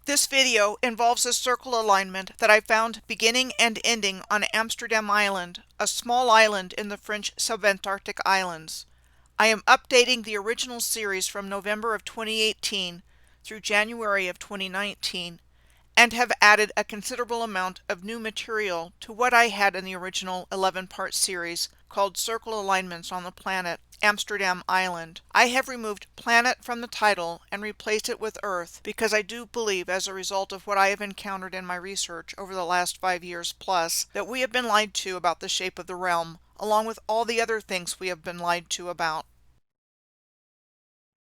This video involves a circle alignment that I found beginning and ending on Amsterdam Island, a small island in the French Subantarctic Islands. I am updating the original series from November of 2018 through January of 2019 and have added a considerable amount of new material to what I had in the original 11-part series called Circle Alignments on the Planet Amsterdam Island. I have removed planet from the title and replaced it with Earth because I do believe, as a result of what I have encountered in my research over the last 5 years plus, that we have been lied to about the shape of the realm, along with all the other things we have been lied to about.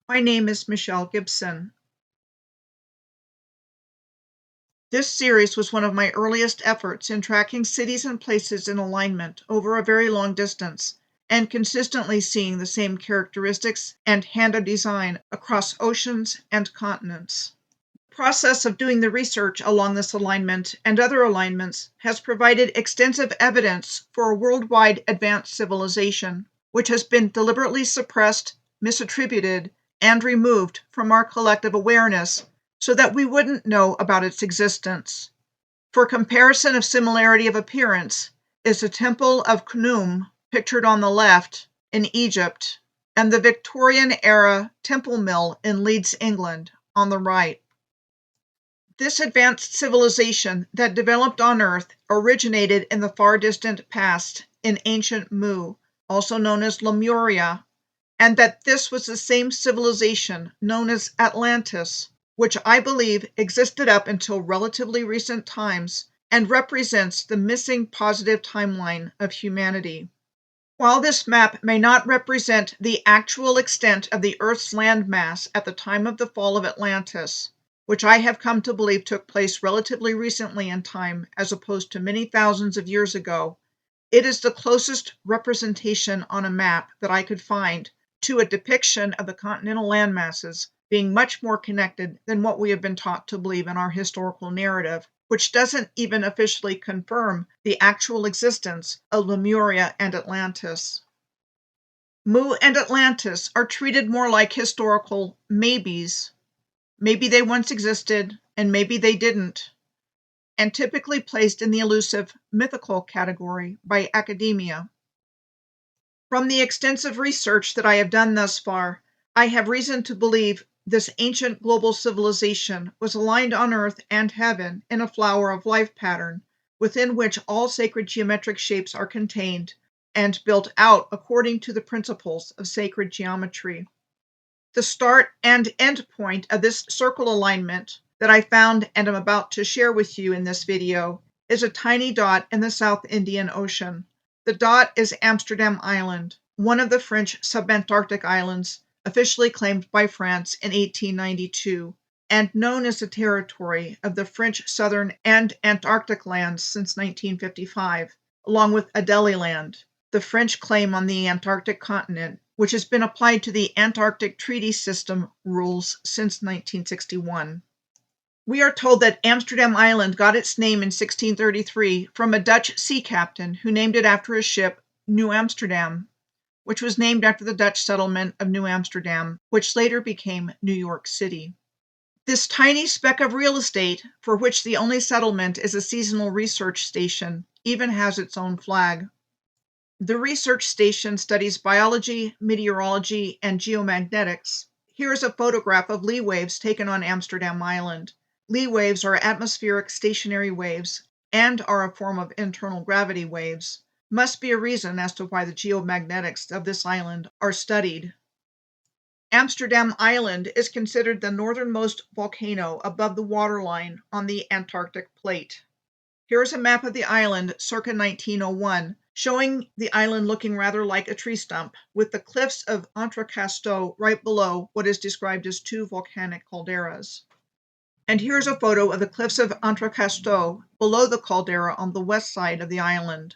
My name is Michelle Gibson. This series was one of my earliest efforts in tracking cities and places in alignment over a very long distance, and consistently seeing the same characteristics and hand-of design across oceans and continents. The process of doing the research along this alignment and other alignments has provided extensive evidence for a worldwide advanced civilization, which has been deliberately suppressed, misattributed, and removed from our collective awareness so that we wouldn't know about its existence. For comparison of similarity of appearance is the Temple of Khnum, pictured on the left, in Egypt, and the Victorian-era Temple Mill in Leeds, England, on the right. This advanced civilization that developed on Earth originated in the far distant past in ancient Mu, also known as Lemuria, and that this was the same civilization known as Atlantis, which I believe existed up until relatively recent times and represents the missing positive timeline of humanity. While this map may not represent the actual extent of the Earth's landmass at the time of the fall of Atlantis, which I have come to believe took place relatively recently in time as opposed to many thousands of years ago, it is the closest representation on a map that I could find to a depiction of the continental landmasses being much more connected than what we have been taught to believe in our historical narrative, which doesn't even officially confirm the actual existence of Lemuria and Atlantis. Mu and Atlantis are treated more like historical maybes. Maybe they once existed, and maybe they didn't, and typically placed in the elusive mythical category by academia. From the extensive research that I have done thus far, I have reason to believe this ancient global civilization was aligned on earth and heaven in a flower of life pattern, within which all sacred geometric shapes are contained and built out according to the principles of sacred geometry. The start and end point of this circle alignment that I found and am about to share with you in this video is a tiny dot in the South Indian Ocean. The dot is Amsterdam Island, one of the French Subantarctic Islands, officially claimed by France in 1892, and known as the territory of the French Southern and Antarctic lands since 1955, along with Adélie, the French claim on the Antarctic continent, which has been applied to the Antarctic Treaty System rules since 1961. We are told that Amsterdam Island got its name in 1633 from a Dutch sea captain who named it after his ship New Amsterdam, which was named after the Dutch settlement of New Amsterdam, which later became New York City. This tiny speck of real estate, for which the only settlement is a seasonal research station, even has its own flag. The research station studies biology, meteorology, and geomagnetics. Here is a photograph of Lee waves taken on Amsterdam Island. Lee waves are atmospheric stationary waves and are a form of internal gravity waves. Must be a reason as to why the geomagnetics of this island are studied. Amsterdam Island is considered the northernmost volcano above the waterline on the Antarctic plate. Here is a map of the island circa 1901, showing the island looking rather like a tree stump, with the cliffs of Entrecasteaux right below what is described as two volcanic calderas. And here's a photo of the cliffs of Entrecasteaux below the caldera on the west side of the island.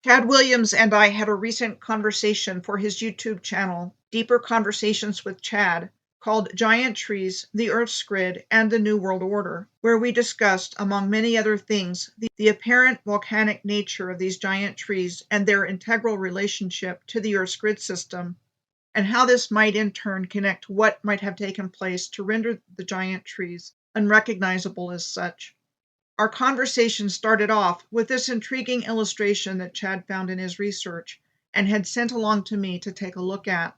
Chad Williams and I had a recent conversation for his YouTube channel, Deeper Conversations with Chad, called Giant Trees, the Earth's Grid, and the New World Order, where we discussed, among many other things, the apparent volcanic nature of these giant trees and their integral relationship to the Earth's grid system, and how this might in turn connect what might have taken place to render the giant trees unrecognizable as such. Our conversation started off with this intriguing illustration that Chad found in his research and had sent along to me to take a look at.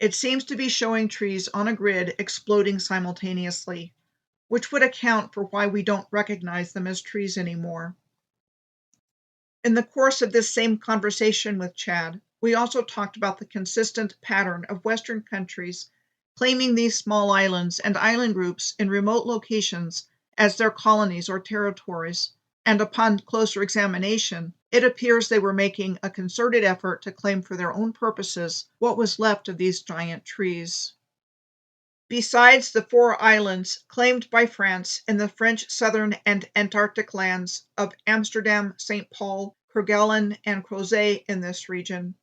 It seems to be showing trees on a grid exploding simultaneously, which would account for why we don't recognize them as trees anymore. In the course of this same conversation with Chad, we also talked about the consistent pattern of Western countries claiming these small islands and island groups in remote locations as their colonies or territories, and upon closer examination, it appears they were making a concerted effort to claim for their own purposes what was left of these giant trees. Besides the 4 islands claimed by France in the French southern and Antarctic lands of Amsterdam, St. Paul, Kerguelen, and Crozet in this region,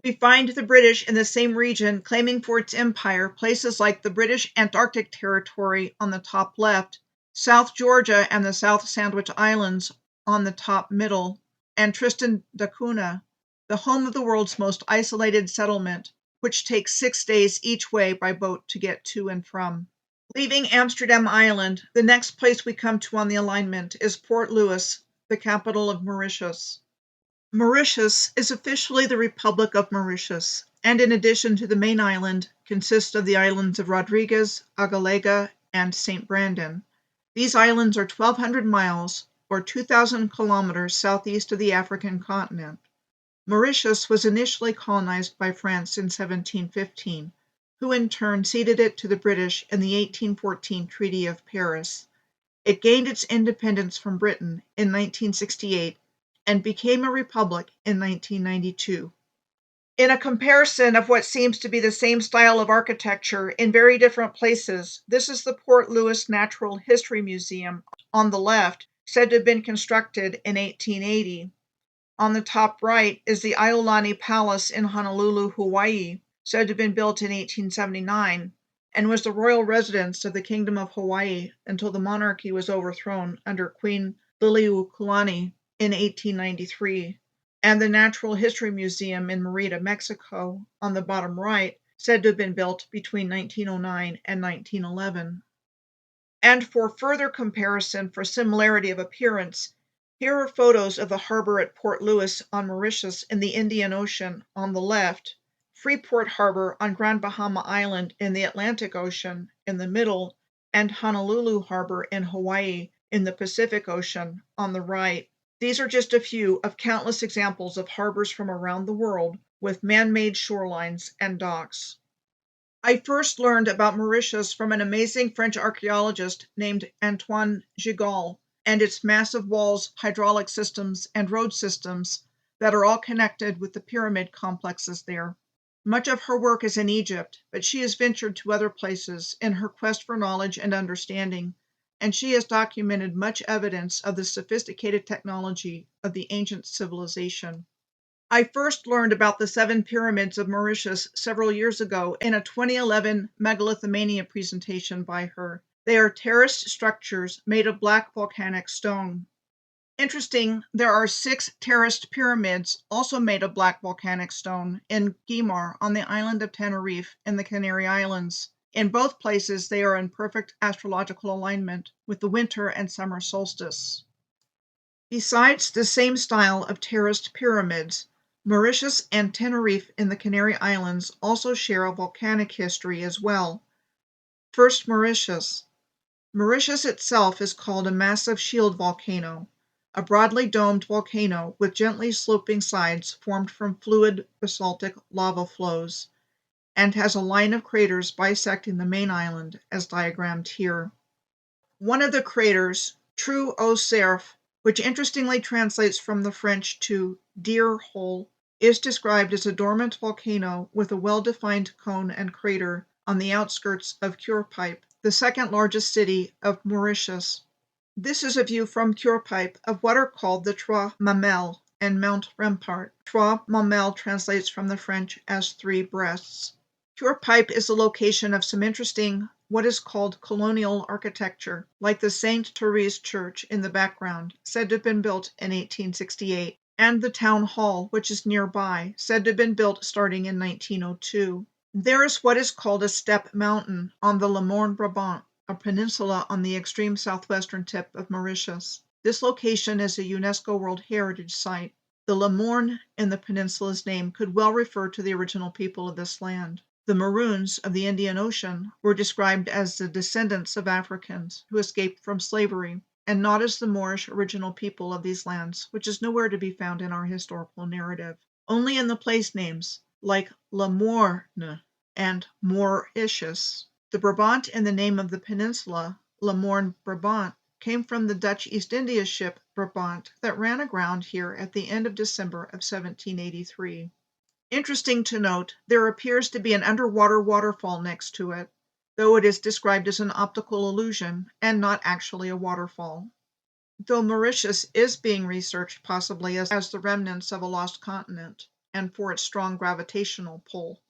we find the British in the same region claiming for its empire places like the British Antarctic Territory on the top left, South Georgia and the South Sandwich Islands on the top middle, and Tristan da Cunha, the home of the world's most isolated settlement, which takes 6 days each way by boat to get to and from. Leaving Amsterdam Island, the next place we come to on the alignment is Port Louis, the capital of Mauritius. Mauritius is officially the Republic of Mauritius, and in addition to the main island, consists of the islands of Rodriguez, Agalega, and St. Brandon. These islands are 1,200 miles, or 2,000 kilometers southeast of the African continent. Mauritius was initially colonized by France in 1715, who in turn ceded it to the British in the 1814 Treaty of Paris. It gained its independence from Britain in 1968 and became a republic in 1992. In a comparison of what seems to be the same style of architecture in very different places, this is the Port Louis Natural History Museum on the left, said to have been constructed in 1880. On the top right is the Iolani Palace in Honolulu, Hawaii, said to have been built in 1879, and was the royal residence of the Kingdom of Hawaii until the monarchy was overthrown under Queen Liliuokalani in 1893. And the Natural History Museum in Merida, Mexico, on the bottom right, said to have been built between 1909 and 1911. And for further comparison for similarity of appearance, here are photos of the harbor at Port Louis on Mauritius in the Indian Ocean on the left, Freeport Harbor on Grand Bahama Island in the Atlantic Ocean in the middle, and Honolulu Harbor in Hawaii in the Pacific Ocean on the right. These are just a few of countless examples of harbors from around the world with man-made shorelines and docks. I first learned about Mauritius from an amazing French archaeologist named Antoine Gigal, and its massive walls, hydraulic systems, and road systems that are all connected with the pyramid complexes there. Much of her work is in Egypt, but she has ventured to other places in her quest for knowledge and understanding, and she has documented much evidence of the sophisticated technology of the ancient civilization. I first learned about the 7 pyramids of Mauritius several years ago in a 2011 megalithomania presentation by her. They are terraced structures made of black volcanic stone. Interesting, there are 6 terraced pyramids also made of black volcanic stone in Guimar on the island of Tenerife in the Canary Islands. In both places, they are in perfect astrological alignment with the winter and summer solstice. Besides the same style of terraced pyramids, Mauritius and Tenerife in the Canary Islands also share a volcanic history as well. First, Mauritius. Mauritius itself is called a massive shield volcano, a broadly domed volcano with gently sloping sides formed from fluid basaltic lava flows, and has a line of craters bisecting the main island as diagrammed here. One of the craters, Trou au Cerf, which interestingly translates from the French to deer hole, is described as a dormant volcano with a well-defined cone and crater on the outskirts of Curepipe, the second largest city of Mauritius. This is a view from Curepipe of what are called the Trois Mamelles and Mount Rempart. Trois Mamelles translates from the French as 3 breasts. Curepipe is the location of some interesting what is called colonial architecture, like the Sainte Therese Church in the background, said to have been built in 1868, and the town hall, which is nearby, said to have been built starting in 1902. There is what is called a step mountain on the Le Morne Brabant, a peninsula on the extreme southwestern tip of Mauritius. This location is a UNESCO World Heritage Site. The Le Morne in the peninsula's name could well refer to the original people of this land. The Maroons of the Indian Ocean were described as the descendants of Africans who escaped from slavery, and not as the Moorish original people of these lands, which is nowhere to be found in our historical narrative. Only in the place names, like Le Morne and Mauritius. The Brabant in the name of the peninsula, Le Morne Brabant, came from the Dutch East India ship Brabant that ran aground here at the end of December of 1783. Interesting to note, there appears to be an underwater waterfall next to it, though it is described as an optical illusion and not actually a waterfall. Though Mauritius is being researched possibly as the remnants of a lost continent, and for its strong gravitational pull.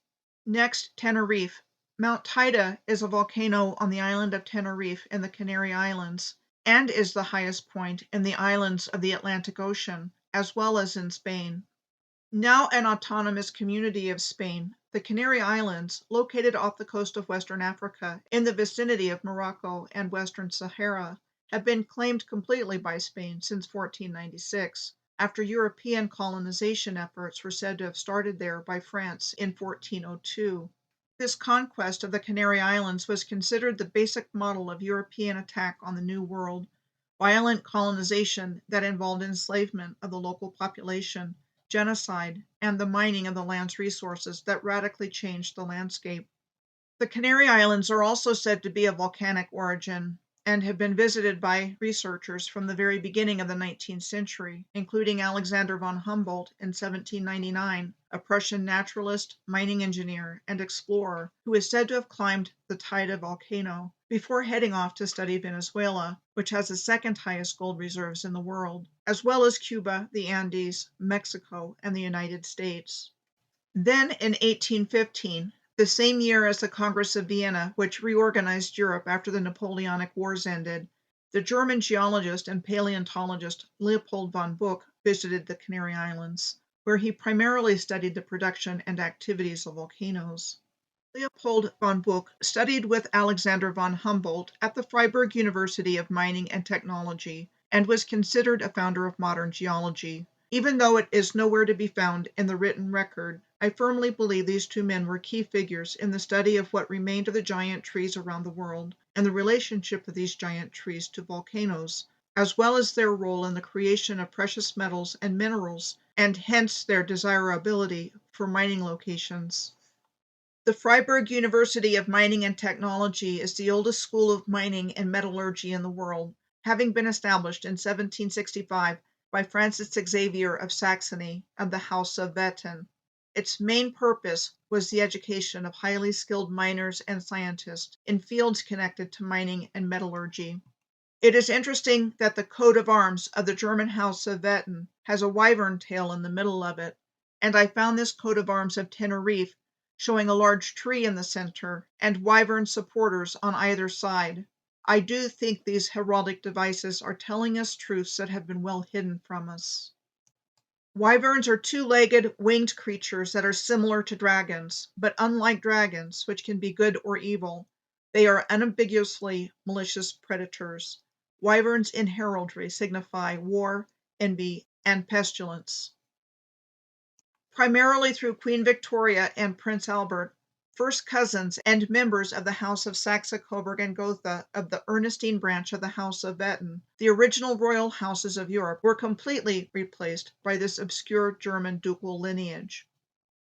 Next, Tenerife. Mount Teide is a volcano on the island of Tenerife in the Canary Islands, and is the highest point in the islands of the Atlantic Ocean, as well as in Spain. Now an autonomous community of Spain, the Canary Islands, located off the coast of Western Africa in the vicinity of Morocco and Western Sahara, have been claimed completely by Spain since 1496, after European colonization efforts were said to have started there by France in 1402. This conquest of the Canary Islands was considered the basic model of European attack on the New World, violent colonization that involved enslavement of the local population, genocide, and the mining of the land's resources that radically changed the landscape. The Canary Islands are also said to be of volcanic origin, and have been visited by researchers from the very beginning of the 19th century, including Alexander von Humboldt in 1799, a Prussian naturalist, mining engineer, and explorer who is said to have climbed the Teide volcano before heading off to study Venezuela, which has the second highest gold reserves in the world, as well as Cuba, the Andes, Mexico, and the United States. Then in 1815, the same year as the Congress of Vienna, which reorganized Europe after the Napoleonic Wars ended, the German geologist and paleontologist Leopold von Buch visited the Canary Islands, where he primarily studied the production and activities of volcanoes. Leopold von Buch studied with Alexander von Humboldt at the Freiburg University of Mining and Technology, and was considered a founder of modern geology. Even though it is nowhere to be found in the written record, I firmly believe these two men were key figures in the study of what remained of the giant trees around the world, and the relationship of these giant trees to volcanoes, as well as their role in the creation of precious metals and minerals, and hence their desirability for mining locations. The Freiburg University of Mining and Technology is the oldest school of mining and metallurgy in the world, having been established in 1765 by Francis Xavier of Saxony of the House of Wettin. Its main purpose was the education of highly skilled miners and scientists in fields connected to mining and metallurgy. It is interesting that the coat of arms of the German House of Wettin has a wyvern tail in the middle of it, and I found this coat of arms of Tenerife showing a large tree in the center and wyvern supporters on either side. I do think these heraldic devices are telling us truths that have been well hidden from us. Wyverns are two-legged, winged creatures that are similar to dragons, but unlike dragons, which can be good or evil, they are unambiguously malicious predators. Wyverns in heraldry signify war, envy, and pestilence. Primarily through Queen Victoria and Prince Albert, first cousins and members of the House of Saxe-Coburg and Gotha of the Ernestine branch of the House of Wettin, the original royal houses of Europe were completely replaced by this obscure German ducal lineage.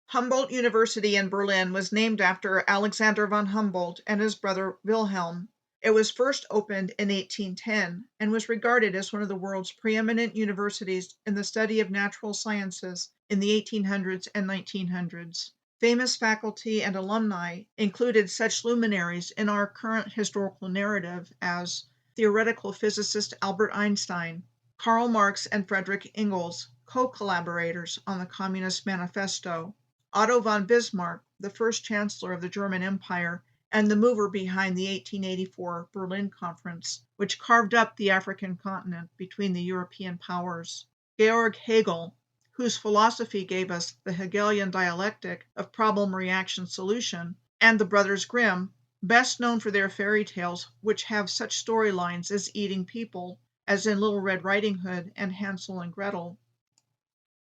Humboldt University in Berlin was named after Alexander von Humboldt and his brother Wilhelm. It was first opened in 1810 and was regarded as one of the world's preeminent universities in the study of natural sciences in the 1800s and 1900s. Famous faculty and alumni included such luminaries in our current historical narrative as theoretical physicist Albert Einstein, Karl Marx and Friedrich Engels, co-collaborators on the Communist Manifesto, Otto von Bismarck, the first chancellor of the German Empire, and the mover behind the 1884 Berlin Conference, which carved up the African continent between the European powers, Georg Hegel, whose philosophy gave us the Hegelian dialectic of problem-reaction-solution, and the brothers Grimm, best known for their fairy tales, which have such storylines as eating people, as in Little Red Riding Hood and Hansel and Gretel.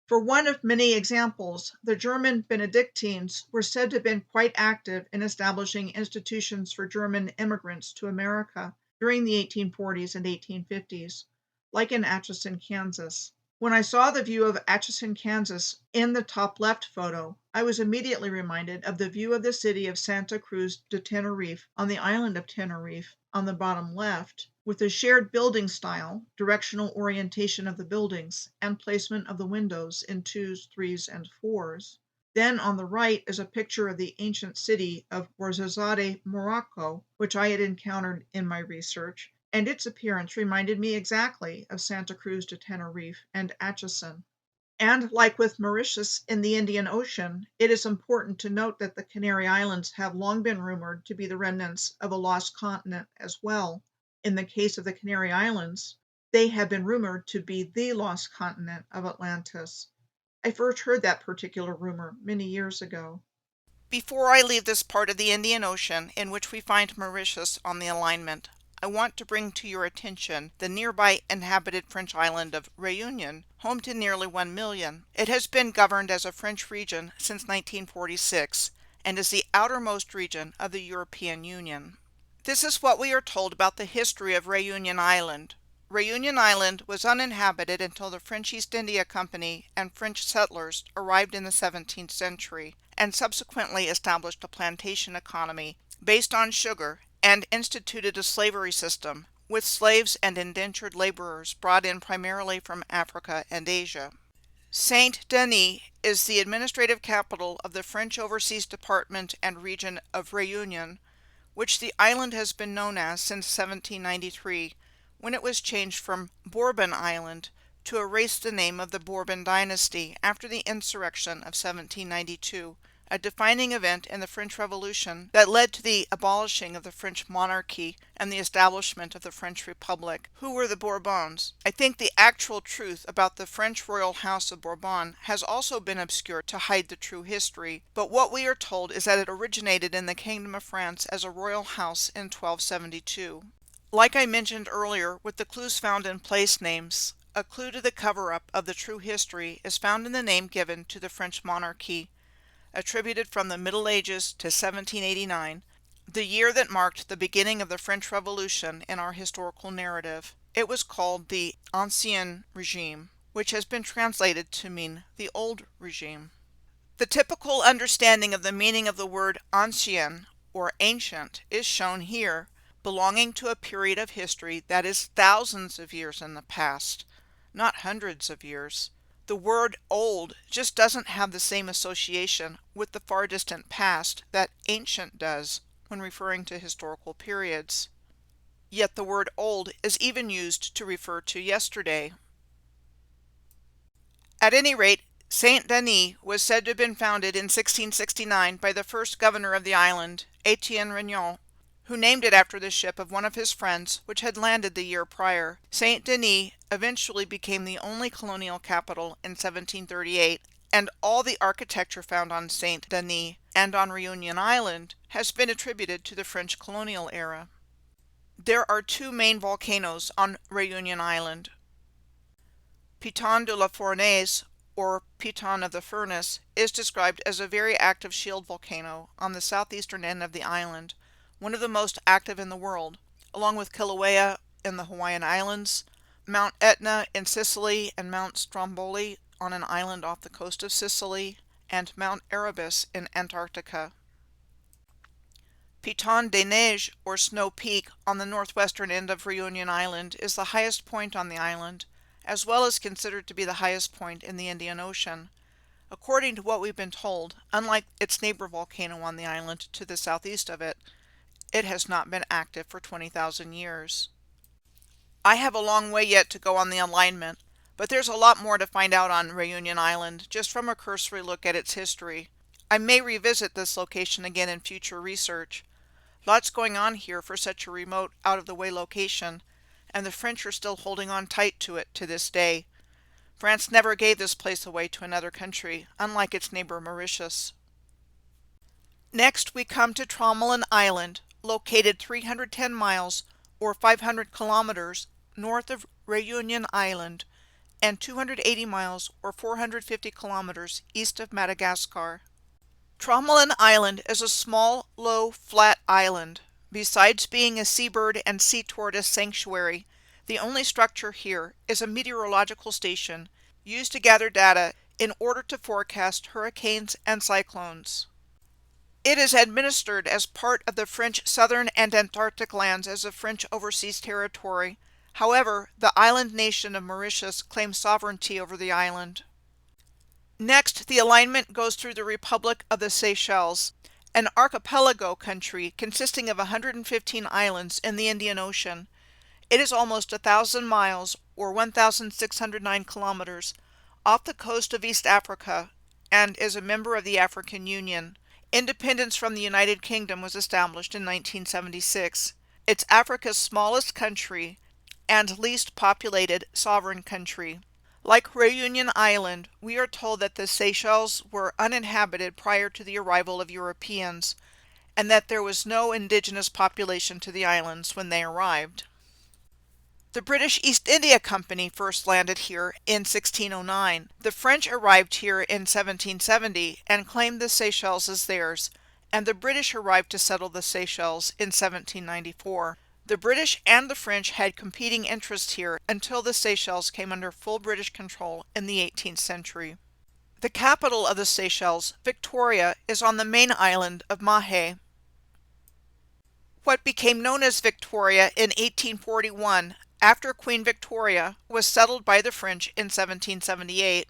For one of many examples, the German Benedictines were said to have been quite active in establishing institutions for German immigrants to America during the 1840s and 1850s, like in Atchison, Kansas. When I saw the view of Atchison, Kansas in the top left photo, I was immediately reminded of the view of the city of Santa Cruz de Tenerife on the island of Tenerife on the bottom left, with the shared building style, directional orientation of the buildings, and placement of the windows in twos, threes, and fours. Then on the right is a picture of the ancient city of Ouarzazate, Morocco, which I had encountered in my research, and its appearance reminded me exactly of Santa Cruz de Tenerife and Atchison. And like with Mauritius in the Indian Ocean, it is important to note that the Canary Islands have long been rumored to be the remnants of a lost continent as well. In the case of the Canary Islands, they have been rumored to be the lost continent of Atlantis. I first heard that particular rumor many years ago. Before I leave this part of the Indian Ocean, in which we find Mauritius on the alignment, I want to bring to your attention the nearby inhabited French island of Réunion, home to nearly 1 million. It has been governed as a French region since 1946 and is the outermost region of the European Union. This is what we are told about the history of Réunion Island. Réunion Island was uninhabited until the French East India Company and French settlers arrived in the 17th century and subsequently established a plantation economy based on sugar and instituted a slavery system with slaves and indentured laborers brought in primarily from Africa and Asia. Saint Denis is the administrative capital of the French Overseas Department and region of Réunion, which the island has been known as since 1793, when it was changed from Bourbon Island to erase the name of the Bourbon dynasty after the insurrection of 1792, a defining event in the French Revolution that led to the abolishing of the French monarchy and the establishment of the French Republic. Who were the Bourbons? I think the actual truth about the French royal house of Bourbon has also been obscured to hide the true history, but what we are told is that it originated in the Kingdom of France as a royal house in 1272. Like I mentioned earlier with the clues found in place names, a clue to the cover-up of the true history is found in the name given to the French monarchy, attributed from the Middle Ages to 1789, the year that marked the beginning of the French Revolution in our historical narrative. It was called the Ancien Regime, which has been translated to mean the old regime. The typical understanding of the meaning of the word ancien, or ancient, is shown here, belonging to a period of history that is thousands of years in the past, not hundreds of years. The word old just doesn't have the same association with the far distant past that ancient does when referring to historical periods. Yet the word old is even used to refer to yesterday. At any rate, Saint Denis was said to have been founded in 1669 by the first governor of the island, Etienne Regnault, who named it after the ship of one of his friends which had landed the year prior. Saint Denis eventually became the only colonial capital in 1738, and all the architecture found on Saint Denis and on Réunion Island has been attributed to the French colonial era. There are two main volcanoes on Réunion Island. Piton de la Fournaise, or Piton of the Furnace, is described as a very active shield volcano on the southeastern end of the island, one of the most active in the world, along with Kilauea in the Hawaiian Islands, Mount Etna in Sicily, and Mount Stromboli on an island off the coast of Sicily, and Mount Erebus in Antarctica. Piton des Neiges, or Snow Peak, on the northwestern end of Réunion Island is the highest point on the island, as well as considered to be the highest point in the Indian Ocean. According to what we've been told, unlike its neighbor volcano on the island to the southeast of it, it has not been active for 20,000 years. I have a long way yet to go on the alignment, but there's a lot more to find out on Réunion Island just from a cursory look at its history. I may revisit this location again in future research. Lots going on here for such a remote, out-of-the-way location, and the French are still holding on tight to it to this day. France never gave this place away to another country, unlike its neighbor Mauritius. Next we come to Tromelin Island, located 310 miles or 500 kilometers north of Réunion Island and 280 miles or 450 kilometers east of Madagascar. Tromelin Island is a small, low, flat island. Besides being a seabird and sea tortoise sanctuary, the only structure here is a meteorological station used to gather data in order to forecast hurricanes and cyclones. It is administered as part of the French Southern and Antarctic lands as a French overseas territory. However, the island nation of Mauritius claims sovereignty over the island. Next, the alignment goes through the Republic of the Seychelles, an archipelago country consisting of 115 islands in the Indian Ocean. It is almost 1,000 miles, or 1,609 kilometers, off the coast of East Africa, and is a member of the African Union. Independence from the United Kingdom was established in 1976. It's Africa's smallest country and least populated sovereign country. Like Réunion Island, we are told that the Seychelles were uninhabited prior to the arrival of Europeans, and that there was no indigenous population to the islands when they arrived. The British East India Company first landed here in 1609. The French arrived here in 1770 and claimed the Seychelles as theirs, and the British arrived to settle the Seychelles in 1794. The British and the French had competing interests here until the Seychelles came under full British control in the 18th century. The capital of the Seychelles, Victoria, is on the main island of Mahé. What became known as Victoria in 1841, after Queen Victoria, was settled by the French in 1778.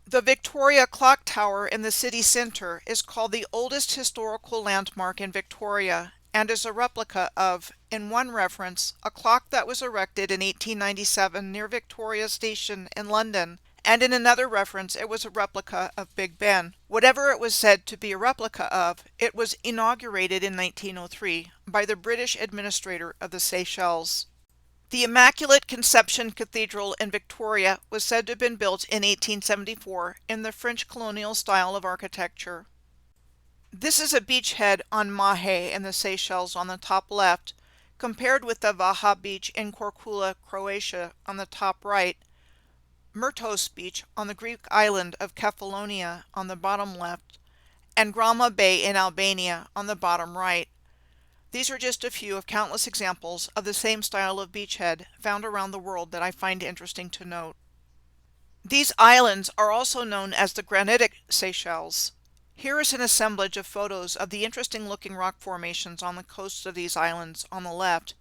The Victoria Clock Tower in the city center is called the oldest historical landmark in Victoria, and is a replica of, in one reference, a clock that was erected in 1897 near Victoria Station in London, and in another reference it was a replica of Big Ben. Whatever it was said to be a replica of, it was inaugurated in 1903 by the British administrator of the Seychelles. The Immaculate Conception Cathedral in Victoria was said to have been built in 1874 in the French colonial style of architecture. This is a beachhead on Mahé in the Seychelles on the top left, compared with the Vaha Beach in Korčula, Croatia on the top right, Myrtos Beach on the Greek island of Kefalonia on the bottom left, and Grama Bay in Albania on the bottom right. These are just a few of countless examples of the same style of beachhead found around the world that I find interesting to note. These islands are also known as the granitic Seychelles. Here is an assemblage of photos of the interesting looking rock formations on the coasts of these islands on the left,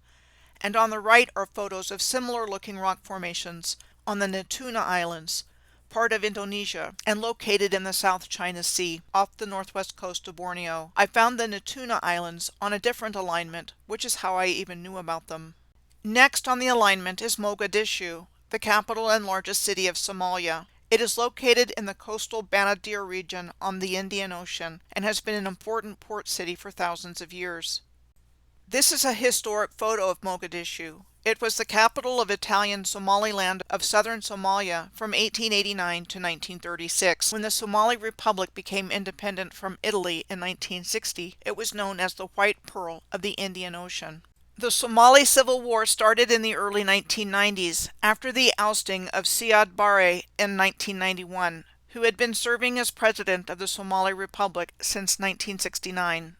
and on the right are photos of similar looking rock formations on the Natuna Islands, part of Indonesia, and located in the South China Sea, off the northwest coast of Borneo. I found the Natuna Islands on a different alignment, which is how I even knew about them. Next on the alignment is Mogadishu, the capital and largest city of Somalia. It is located in the coastal Banadir region on the Indian Ocean and has been an important port city for thousands of years. This is a historic photo of Mogadishu. It was the capital of Italian Somaliland of southern Somalia from 1889 to 1936. When the Somali Republic became independent from Italy in 1960, it was known as the White Pearl of the Indian Ocean. The Somali Civil War started in the early 1990s, after the ousting of Siad Barre in 1991, who had been serving as president of the Somali Republic since 1969.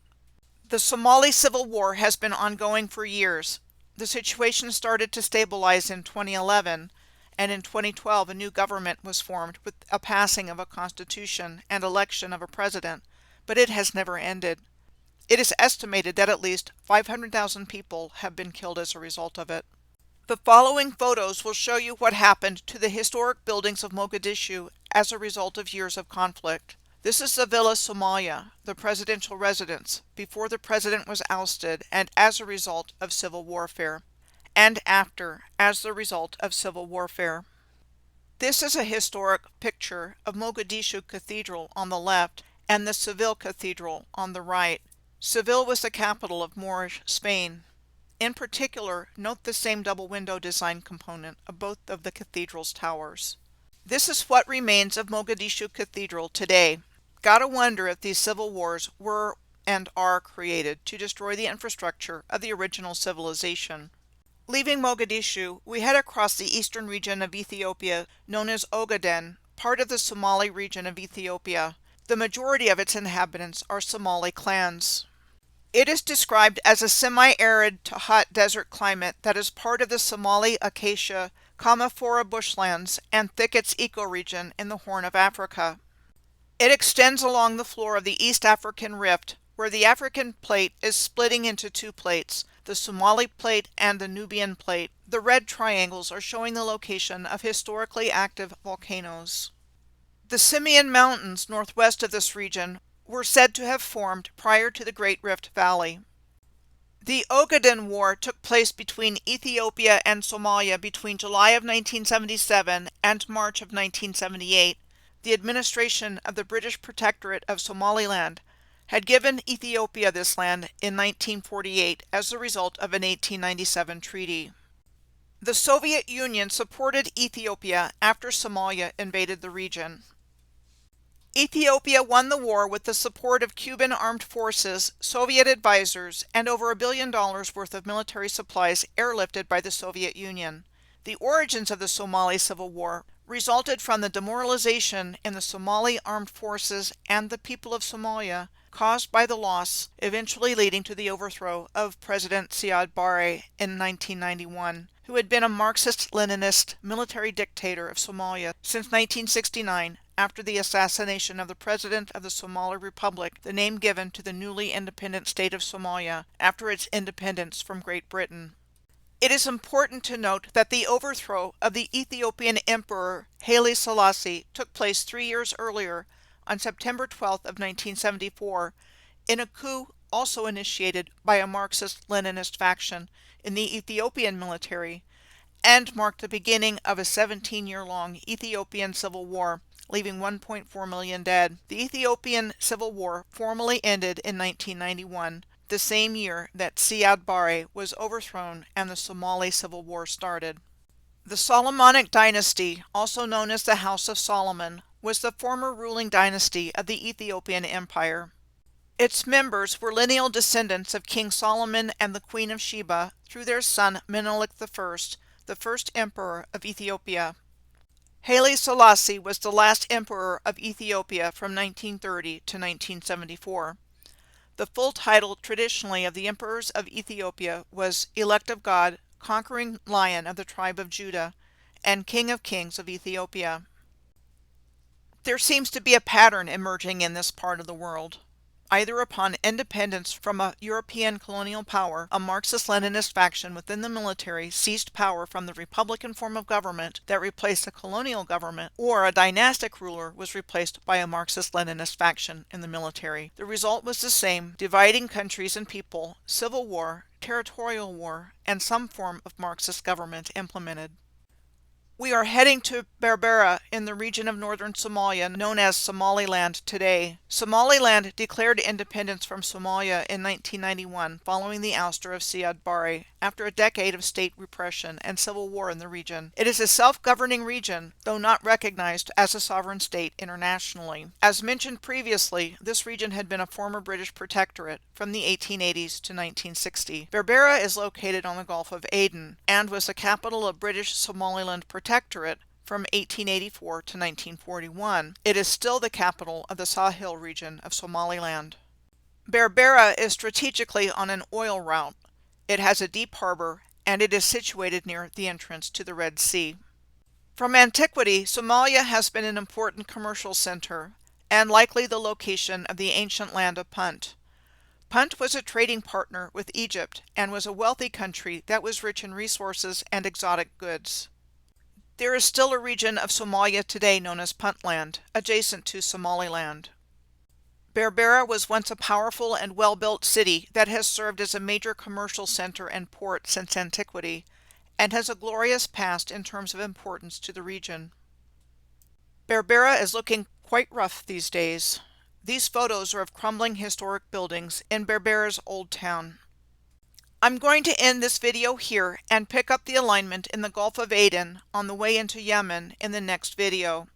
The Somali Civil War has been ongoing for years. The situation started to stabilize in 2011, and in 2012 a new government was formed with a passing of a constitution and election of a president, but it has never ended. It is estimated that at least 500,000 people have been killed as a result of it. The following photos will show you what happened to the historic buildings of Mogadishu as a result of years of conflict. This is the Villa Somalia, the presidential residence, before the president was ousted and as a result of civil warfare, and after, as the result of civil warfare. This is a historic picture of Mogadishu Cathedral on the left and the Seville Cathedral on the right. Seville was the capital of Moorish Spain. In particular, note the same double window design component of both of the cathedral's towers. This is what remains of Mogadishu Cathedral today. Gotta wonder if these civil wars were and are created to destroy the infrastructure of the original civilization. Leaving Mogadishu, we head across the eastern region of Ethiopia, known as Ogaden, part of the Somali region of Ethiopia. The majority of its inhabitants are Somali clans. It is described as a semi-arid to hot desert climate that is part of the Somali acacia, Commiphora bushlands, and thickets ecoregion in the Horn of Africa. It extends along the floor of the East African Rift, where the African plate is splitting into two plates, the Somali plate and the Nubian plate. The red triangles are showing the location of historically active volcanoes. The Simien Mountains northwest of this region were said to have formed prior to the Great Rift Valley. The Ogaden War took place between Ethiopia and Somalia between July of 1977 and March of 1978. The administration of the British Protectorate of Somaliland had given Ethiopia this land in 1948 as the result of an 1897 treaty. The Soviet Union supported Ethiopia after Somalia invaded the region. Ethiopia won the war with the support of Cuban armed forces, Soviet advisors, and over $1 billion worth of military supplies airlifted by the Soviet Union. The origins of the Somali Civil War resulted from the demoralization in the Somali armed forces and the people of Somalia caused by the loss, eventually leading to the overthrow of President Siad Barre in 1991, who had been a Marxist-Leninist military dictator of Somalia since 1969, after the assassination of the President of the Somali Republic, the name given to the newly independent state of Somalia after its independence from Great Britain. It is important to note that the overthrow of the Ethiopian Emperor Haile Selassie took place 3 years earlier, on September 12th of 1974, in a coup also initiated by a Marxist-Leninist faction in the Ethiopian military, and marked the beginning of a 17-year-long Ethiopian civil war, leaving 1.4 million dead. The Ethiopian Civil War formally ended in 1991, the same year that Siad Barre was overthrown and the Somali Civil War started. The Solomonic dynasty, also known as the House of Solomon, was the former ruling dynasty of the Ethiopian Empire. Its members were lineal descendants of King Solomon and the Queen of Sheba through their son Menelik I, the first emperor of Ethiopia. Haile Selassie was the last emperor of Ethiopia from 1930 to 1974. The full title traditionally of the emperors of Ethiopia was Elect of God, Conquering Lion of the tribe of Judah, and King of Kings of Ethiopia. There seems to be a pattern emerging in this part of the world. Either upon independence from a European colonial power, a Marxist-Leninist faction within the military seized power from the republican form of government that replaced the colonial government, or a dynastic ruler was replaced by a Marxist-Leninist faction in the military. The result was the same, dividing countries and people, civil war, territorial war, and some form of Marxist government implemented. We are heading to Berbera in the region of northern Somalia known as Somaliland today. Somaliland declared independence from Somalia in 1991 following the ouster of Siad Barre after a decade of state repression and civil war in the region. It is a self-governing region, though not recognized as a sovereign state internationally. As mentioned previously, this region had been a former British protectorate from the 1880s to 1960. Berbera is located on the Gulf of Aden and was the capital of British Somaliland Protectorate from 1884 to 1941. It is still the capital of the Sahel region of Somaliland. Berbera is strategically on an oil route. It has a deep harbor, and it is situated near the entrance to the Red Sea. From antiquity, Somalia has been an important commercial center, and likely the location of the ancient land of Punt. Punt was a trading partner with Egypt, and was a wealthy country that was rich in resources and exotic goods. There is still a region of Somalia today known as Puntland, adjacent to Somaliland. Berbera was once a powerful and well-built city that has served as a major commercial center and port since antiquity, and has a glorious past in terms of importance to the region. Berbera is looking quite rough these days. These photos are of crumbling historic buildings in Berbera's old town. I'm going to end this video here and pick up the alignment in the Gulf of Aden on the way into Yemen in the next video.